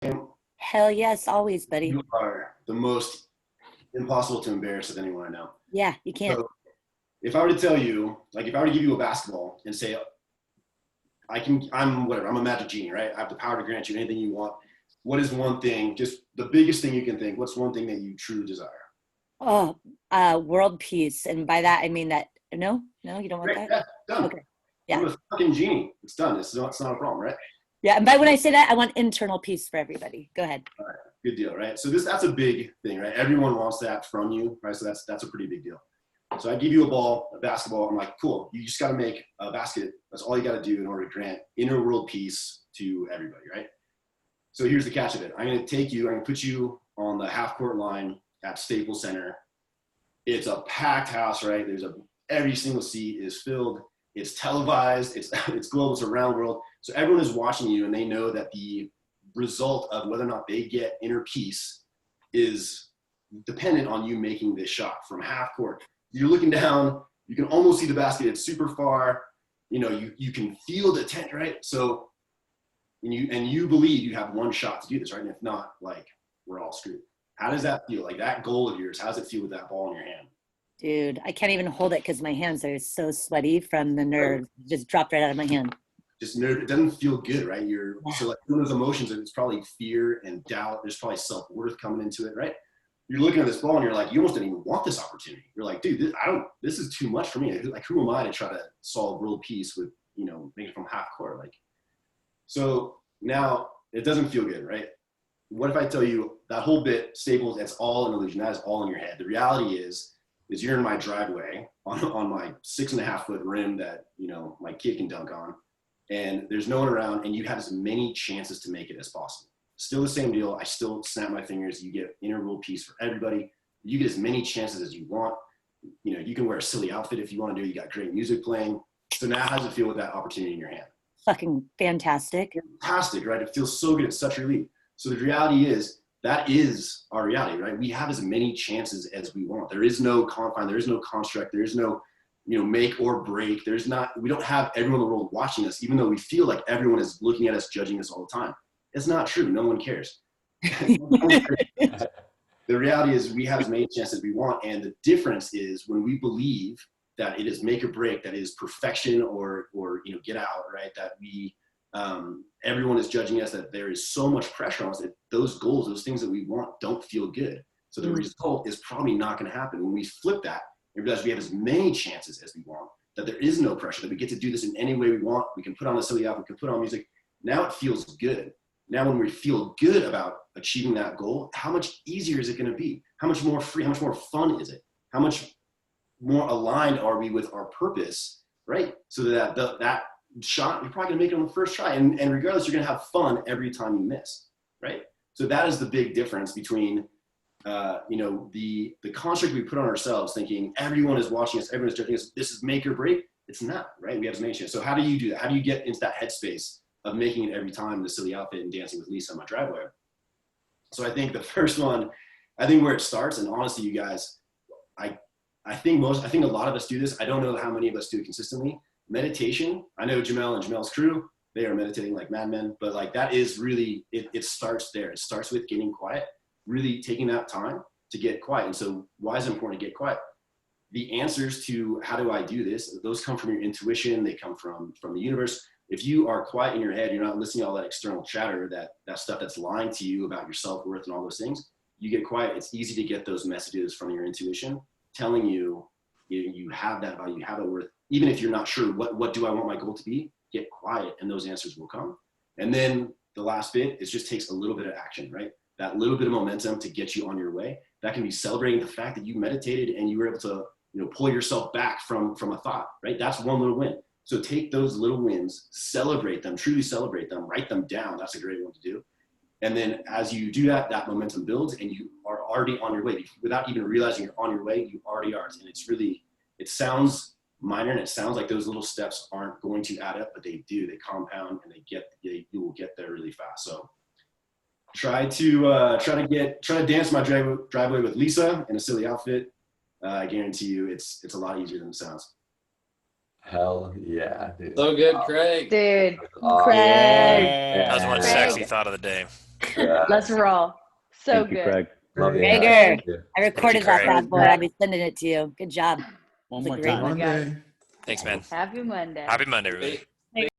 Hell yes, always, buddy. You are the most impossible to embarrass of anyone I know. Yeah, you can't. So if I were to tell you, like if I were to give you a basketball and say, I'm whatever, I'm a magic genie, right? I have the power to grant you anything you want. What is one thing, just the biggest thing you can think, what's one thing that you truly desire? Oh, world peace. And by that, I mean that, no, you don't want Great, that? yeah, done. Okay. Yeah. I'm a fucking genie. It's done. It's not a problem, right? Yeah. And by when I say that, I want internal peace for everybody. Go ahead. All right, good deal, right? So that's a big thing, right? Everyone wants that from you, right? So that's a pretty big deal. So I give you a ball, a basketball. I'm like, cool. You just got to make a basket. That's all you got to do in order to grant inner world peace to everybody, right? So here's the catch of it. I'm going to put you on the half court line at Staples Center. It's a packed house, right? Every single seat is filled. It's televised. It's global. It's around the world. So everyone is watching you, and they know that the result of whether or not they get inner peace is dependent on you making this shot from half court. You're looking down. You can almost see the basket. It's super far. You can feel the tent, right? So, and you believe you have one shot to do this, right? And if not, like, we're all screwed. How does that feel? Like that goal of yours, how does it feel with that ball in your hand? Dude, I can't even hold it because my hands are so sweaty from the nerves. Just dropped right out of my hand. Just nerve. It doesn't feel good, right? So like one of those emotions, it's probably fear and doubt. There's probably self-worth coming into it, right? You're looking at this ball and you're like, you almost didn't even want this opportunity. You're like, dude, this is too much for me. Like, who am I to try to solve world peace with, making it from half court? Like, so now it doesn't feel good, right? What if I tell you that whole bit, Staples, that's all an illusion. That is all in your head. The reality is you're in my driveway on my 6.5 foot rim that, my kid can dunk on, and there's no one around, and you have as many chances to make it as possible. Still the same deal. I still snap my fingers. You get inner world peace for everybody. You get as many chances as you want. You can wear a silly outfit if you want to do. You got great music playing. So now how does it feel with that opportunity in your hand? Fucking fantastic. Fantastic, right? It feels so good. It's such a relief. So the reality is that is our reality, right? We have as many chances as we want. There is no confine. There is no construct. There is no, make or break. We don't have everyone in the world watching us, even though we feel like everyone is looking at us, judging us all the time. It's not true. No one cares. The reality is we have as many chances as we want. And the difference is when we believe that it is make or break, that it is perfection or get out, right? That everyone is judging us, that there is so much pressure on us that those goals, those things that we want don't feel good. So the result is probably not going to happen. When we flip that and realize we have as many chances as we want, that there is no pressure, that we get to do this in any way we want. We can put on a silly outfit, we can put on music. Now it feels good. Now when we feel good about achieving that goal, how much easier is it going to be? How much more free, how much more fun is it? How much more aligned are we with our purpose, right? So that that shot, you're probably gonna make it on the first try. And regardless, you're gonna have fun every time you miss, right? So that is the big difference between, the construct we put on ourselves thinking everyone is watching us, everyone's judging us, this is make or break. It's not, right? We have to make sure. So how do you do that? How do you get into that headspace of making it every time, the silly outfit and dancing with Lisa on my driveway? So I think the first one, where it starts, and honestly, you guys, I think a lot of us do this. I don't know how many of us do it consistently. Meditation. I know Jamel and Jamel's crew, they are meditating like madmen, but like that is really, it starts there. It starts with getting quiet, really taking that time to get quiet. And so why is it important to get quiet? The answers to how do I do this, those come from your intuition. They come from the universe. If you are quiet in your head, you're not listening to all that external chatter, that stuff that's lying to you about your self-worth and all those things. You get quiet. It's easy to get those messages from your intuition telling you you have that value, you have that worth. Even if you're not sure what do I want my goal to be, get quiet and those answers will come. And then the last bit, it just takes a little bit of action, right? That little bit of momentum to get you on your way. That can be celebrating the fact that you meditated and you were able to pull yourself back from a thought, right? That's one little win. So take those little wins, celebrate them, truly celebrate them, write them down. That's a great one to do. And then as you do that, that momentum builds and you are already on your way. Without even realizing you're on your way, you already are. And it sounds minor and it sounds like those little steps aren't going to add up, but they do. They compound and you will get there really fast. So try to dance my driveway with Lisa in a silly outfit. I guarantee you it's a lot easier than it sounds. Hell yeah, dude. So good, Craig. Dude, Awesome. Craig. Yeah. That was one Craig. sexy thought of the day. Yeah. Let's roll. So Thank you, good. Craig. Love you. Gregor. Thank you. I recorded that Craig. bad boy. I'll be sending it to you. Good job. One That's a more great time. one. got it. Thanks, man. Happy Monday. Happy Monday, everybody.